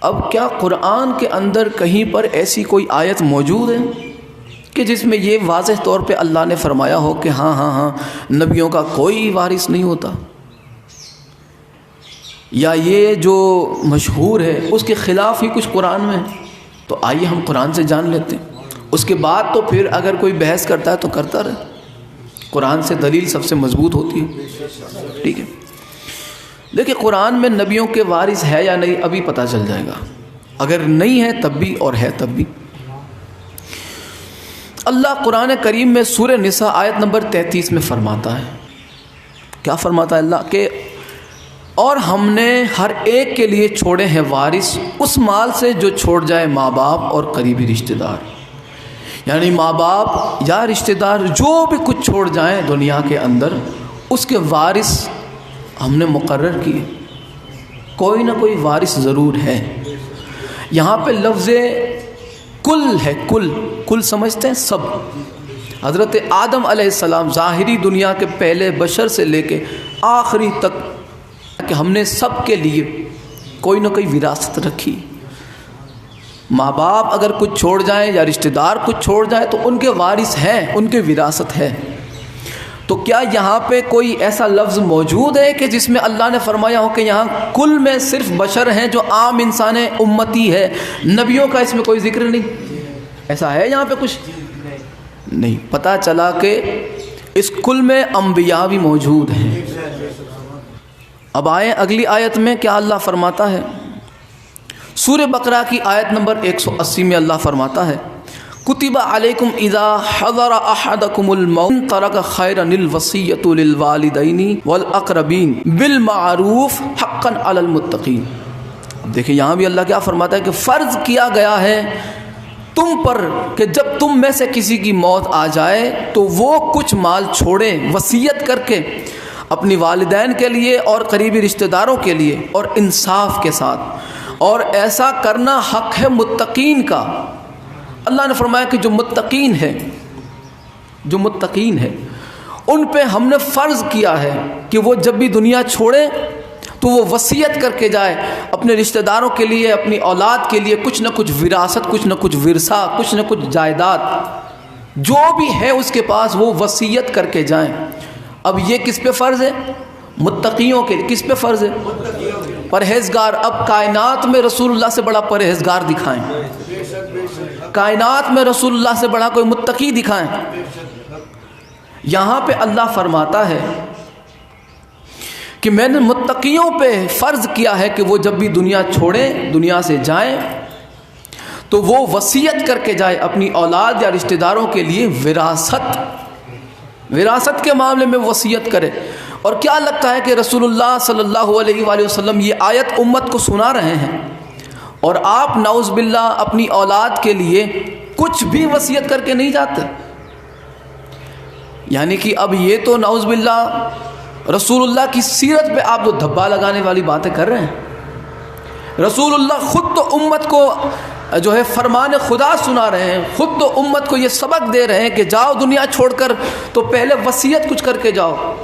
اب کیا قرآن کے اندر کہیں پر ایسی کوئی آیت موجود ہے کہ جس میں یہ واضح طور پہ اللہ نے فرمایا ہو کہ ہاں نبیوں کا کوئی وارث نہیں ہوتا؟ یا یہ جو مشہور ہے اس کے خلاف ہی کچھ قرآن میں ہے؟ تو آئیے ہم قرآن سے جان لیتے ہیں، اس کے بعد تو پھر اگر کوئی بحث کرتا ہے تو کرتا رہے، قرآن سے دلیل سب سے مضبوط ہوتی ہے۔ ٹھیک ہے، دیکھیں قرآن میں نبیوں کے وارث ہے یا نہیں ابھی پتہ چل جائے گا، اگر نہیں ہے تب بھی اور ہے تب بھی۔ اللہ قرآن کریم میں سورہ نساء آیت نمبر 33 میں فرماتا ہے، کیا فرماتا ہے اللہ کہ اور ہم نے ہر ایک کے لیے چھوڑے ہیں وارث اس مال سے جو چھوڑ جائے ماں باپ اور قریبی رشتہ دار، یعنی ماں باپ یا رشتہ دار جو بھی کچھ چھوڑ جائیں دنیا کے اندر اس کے وارث ہم نے مقرر کیے، کوئی نہ کوئی وارث ضرور ہے۔ یہاں پہ لفظ کل ہے، کل سمجھتے ہیں سب۔ حضرت آدم علیہ السلام ظاہری دنیا کے پہلے بشر سے لے کے آخری تک کہ ہم نے سب کے لیے کوئی نہ کوئی وراثت رکھی۔ ماں باپ اگر کچھ چھوڑ جائیں یا رشتہ دار کچھ چھوڑ جائیں تو ان کے وارث ہیں، ان کے وراثت ہے۔ تو کیا یہاں پہ کوئی ایسا لفظ موجود ہے کہ جس میں اللہ نے فرمایا ہو کہ یہاں کل میں صرف بشر ہیں جو عام انسان امتی ہے، نبیوں کا اس میں کوئی ذکر نہیں؟ ایسا ہے یہاں پہ کچھ نہیں؟ پتہ چلا کہ اس کل میں انبیاء بھی موجود ہیں۔ اب آئیں اگلی آیت میں کیا اللہ فرماتا ہے۔ سورہ بقرہ کی آیت نمبر 180 میں اللہ فرماتا ہے کتب علیکم اذا حضر احدکم الموت ترک خیرا الوصیۃ للوالدین والاقربین بالمعروف حقا علی المتقین۔ اب دیکھیں یہاں بھی اللہ کیا فرماتا ہے کہ فرض کیا گیا ہے تم پر کہ جب تم میں سے کسی کی موت آ جائے تو وہ کچھ مال چھوڑے وصیت کر کے اپنی والدین کے لیے اور قریبی رشتہ داروں کے لیے، اور انصاف کے ساتھ، اور ایسا کرنا حق ہے متقین کا۔ اللہ نے فرمایا کہ جو متقین ہے ان پہ ہم نے فرض کیا ہے کہ وہ جب بھی دنیا چھوڑے تو وہ وصیت کر کے جائے اپنے رشتہ داروں کے لیے، اپنی اولاد کے لیے کچھ نہ کچھ وراثت، کچھ نہ کچھ ورثہ، کچھ نہ کچھ جائیداد جو بھی ہے اس کے پاس وہ وصیت کر کے جائیں۔ اب یہ کس پہ فرض ہے؟ متقیوں کے۔ کس پہ فرض ہے؟ پرہیزگار۔ اب کائنات میں رسول اللہ سے بڑا پرہیزگار دکھائیں، کائنات میں رسول اللہ سے بڑا کوئی متقی دکھائیں۔ یہاں پہ اللہ فرماتا ہے کہ میں نے متقیوں پہ فرض کیا ہے کہ وہ جب بھی دنیا چھوڑیں، دنیا سے جائیں تو وہ وصیت کر کے جائے اپنی اولاد یا رشتہ داروں کے لیے وراثت کے معاملے میں وصیت کرے۔ اور کیا لگتا ہے کہ رسول اللہ صلی اللہ علیہ وآلہ وسلم یہ آیت امت کو سنا رہے ہیں اور آپ نعوذ باللہ اپنی اولاد کے لیے کچھ بھی وصیت کر کے نہیں جاتے؟ یعنی کہ اب یہ تو نعوذ باللہ رسول اللہ کی سیرت پہ آپ تو دھبا لگانے والی باتیں کر رہے ہیں۔ رسول اللہ خود تو امت کو جو ہے فرمان خدا سنا رہے ہیں، خود تو امت کو یہ سبق دے رہے ہیں کہ جاؤ دنیا چھوڑ کر تو پہلے وصیت کچھ کر کے جاؤ،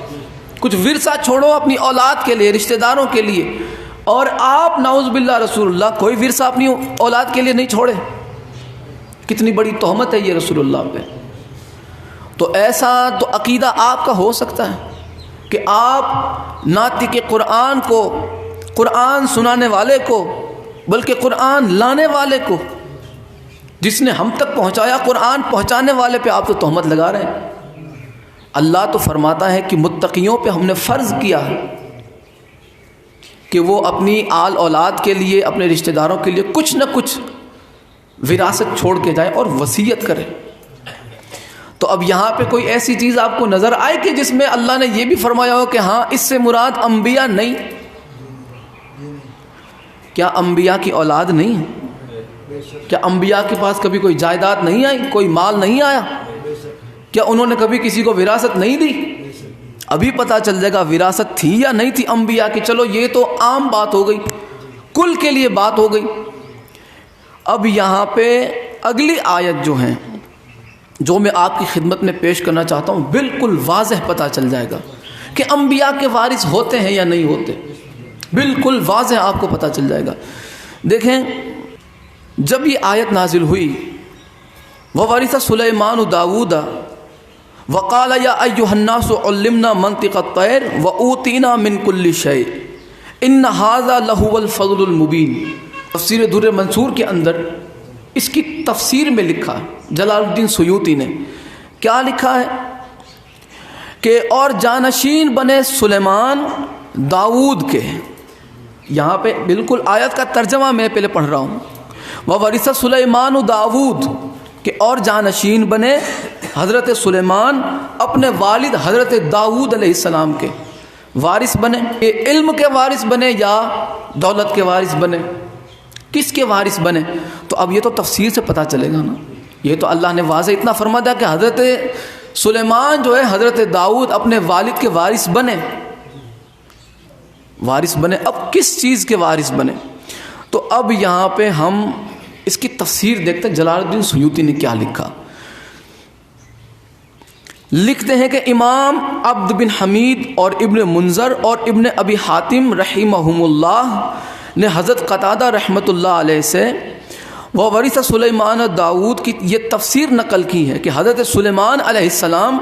کچھ ورثہ چھوڑو اپنی اولاد کے لیے، رشتہ داروں کے لیے۔ اور آپ نعوذ باللہ رسول اللہ کوئی ورثہ اپنی اولاد کے لیے نہیں چھوڑے۔ کتنی بڑی تہمت ہے یہ رسول اللہ پہ۔ تو ایسا تو عقیدہ آپ کا ہو سکتا ہے کہ آپ ناطق قرآن کو، قرآن سنانے والے کو، بلکہ قرآن لانے والے کو، جس نے ہم تک پہنچایا، قرآن پہنچانے والے پہ آپ تو تہمت لگا رہے ہیں۔ اللہ تو فرماتا ہے کہ متقیوں پہ ہم نے فرض کیا ہے کہ وہ اپنی آل اولاد کے لیے، اپنے رشتہ داروں کے لیے کچھ نہ کچھ وراثت چھوڑ کے جائیں اور وصیت کریں۔ تو اب یہاں پہ کوئی ایسی چیز آپ کو نظر آئے کہ جس میں اللہ نے یہ بھی فرمایا ہو کہ ہاں اس سے مراد انبیاء نہیں؟ کیا انبیاء کی اولاد نہیں ہے؟ کیا انبیاء کے پاس کبھی کوئی جائیداد نہیں آئی، کوئی مال نہیں آیا؟ کیا انہوں نے کبھی کسی کو وراثت نہیں دی؟ ابھی پتہ چل جائے گا وراثت تھی یا نہیں تھی انبیاء کی۔ چلو یہ تو عام بات ہو گئی، کل کے لیے بات ہو گئی۔ اب یہاں پہ اگلی آیت جو ہیں، جو میں آپ کی خدمت میں پیش کرنا چاہتا ہوں، بالکل واضح پتہ چل جائے گا کہ انبیاء کے وارث ہوتے ہیں یا نہیں ہوتے، بالکل واضح آپ کو پتہ چل جائے گا۔ دیکھیں جب یہ آیت نازل ہوئی وَوَرِثَ سُلَيْمَانُ دَاوُودَ وَقَالَ يَا أَيُّهَا النَّاسُ عُلِّمْنَا مَنطِقَ الطَّيْرِ وَأُوتِينَا مِن كُلِّ شَيْءٍ إِنَّ هَذَا لَهُوَ الْفَضْلُ الْمُبِينُ۔ تفسیر در منصور کے اندر اس کی تفسیر میں لکھا ہے جلال الدین سیوطی نے، کیا لکھا ہے کہ اور جانشین بنے سلیمان داؤد کے، یہاں پہ بالکل آیت کا ترجمہ میں پہلے پڑھ رہا ہوں، وَوَرِثَ سُلَيْمَانُ داؤد، کہ اور جانشین بنے حضرت سلیمان اپنے والد حضرت داؤد علیہ السلام کے وارث بنے، کہ علم کے وارث بنے یا دولت کے وارث بنے، کس کے وارث بنے؟ تو اب یہ تو تفسیر سے پتہ چلے گا نا، یہ تو اللہ نے واضح اتنا فرما دیا کہ حضرت سلیمان جو ہے حضرت داؤد اپنے والد کے وارث بنے، وارث بنے۔ اب کس چیز کے وارث بنے؟ تو اب یہاں پہ ہم اس کی تفسیر دیکھتے ہیں جلال الدین سیوطی نے کیا لکھا۔ لکھتے ہیں کہ امام عبد بن حمید اور ابن منذر اور ابن ابی حاتم رحمہم اللہ نے حضرت قتادہ رحمۃ اللہ علیہ سے وَوَرِثَ سُلَيْمَانَ داؤد کی یہ تفسیر نقل کی ہے کہ حضرت سلیمان علیہ السلام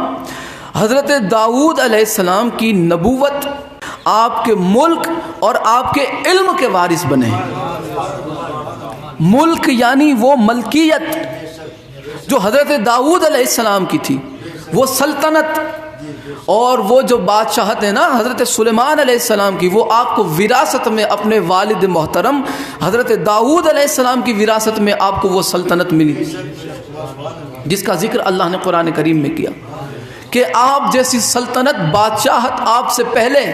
حضرت داؤد علیہ السلام کی نبوت، آپ کے ملک اور آپ کے علم کے وارث بنے۔ ملک یعنی وہ ملکیت جو حضرت داؤد علیہ السلام کی تھی، وہ سلطنت اور وہ جو بادشاہت ہے نا حضرت سلیمان علیہ السلام کی، وہ آپ کو وراثت میں اپنے والد محترم حضرت داؤد علیہ السلام کی وراثت میں آپ کو وہ سلطنت ملی جس کا ذکر اللہ نے قرآن کریم میں کیا کہ آپ جیسی سلطنت بادشاہت آپ سے پہلے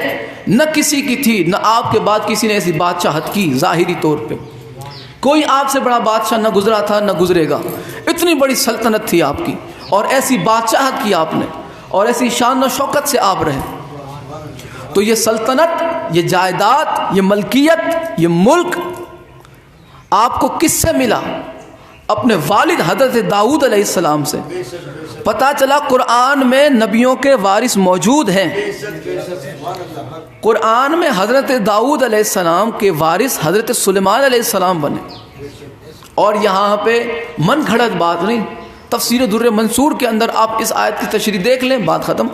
نہ کسی کی تھی، نہ آپ کے بعد کسی نے ایسی بادشاہت کی۔ ظاہری طور پہ کوئی آپ سے بڑا بادشاہ نہ گزرا تھا نہ گزرے گا، اتنی بڑی سلطنت تھی آپ کی، اور ایسی بادشاہت کی آپ نے، اور ایسی شان و شوکت سے آپ رہے۔ تو یہ سلطنت، یہ جائیداد، یہ ملکیت، یہ ملک آپ کو کس سے ملا؟ اپنے والد حضرت داؤد علیہ السلام سے۔ پتہ چلا قرآن میں نبیوں کے وارث موجود ہیں۔ قرآن میں حضرت داؤد علیہ السلام کے وارث حضرت سلیمان علیہ السلام بنے، اور یہاں پہ من گھڑت بات نہیں، تفسیر در منصور کے اندر آپ اس آیت کی تشریح دیکھ لیں، بات ختم۔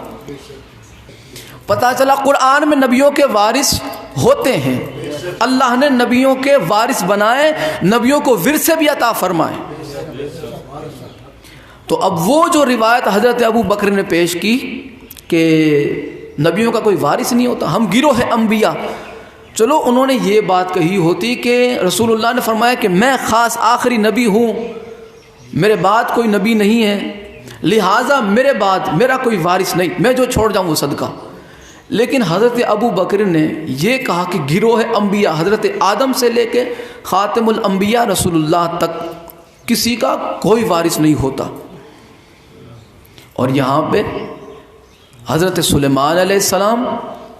پتہ چلا قرآن میں نبیوں کے وارث ہوتے ہیں، اللہ نے نبیوں کے وارث بنائے، نبیوں کو ورثے بھی عطا فرمائے۔ تو اب وہ جو روایت حضرت ابو بکر نے پیش کی کہ نبیوں کا کوئی وارث نہیں ہوتا، ہم گروہ انبیاء، چلو انہوں نے یہ بات کہی ہوتی کہ رسول اللہ نے فرمایا کہ میں خاص آخری نبی ہوں، میرے بعد کوئی نبی نہیں ہے، لہٰذا میرے بعد میرا کوئی وارث نہیں، میں جو چھوڑ جاؤں وہ صدقہ۔ لیکن حضرت ابو بکر نے یہ کہا کہ گروہ انبیاء حضرت آدم سے لے کے خاتم الانبیاء رسول اللہ تک کسی کا کوئی وارث نہیں ہوتا۔ اور یہاں پہ حضرت سلیمان علیہ السلام،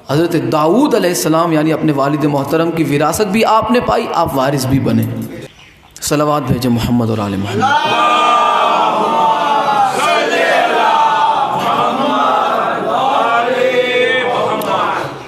حضرت داؤد علیہ السلام یعنی اپنے والد محترم کی وراثت بھی آپ نے پائی، آپ وارث بھی بنے۔ صلوات بھیجے محمد اور آل محمد۔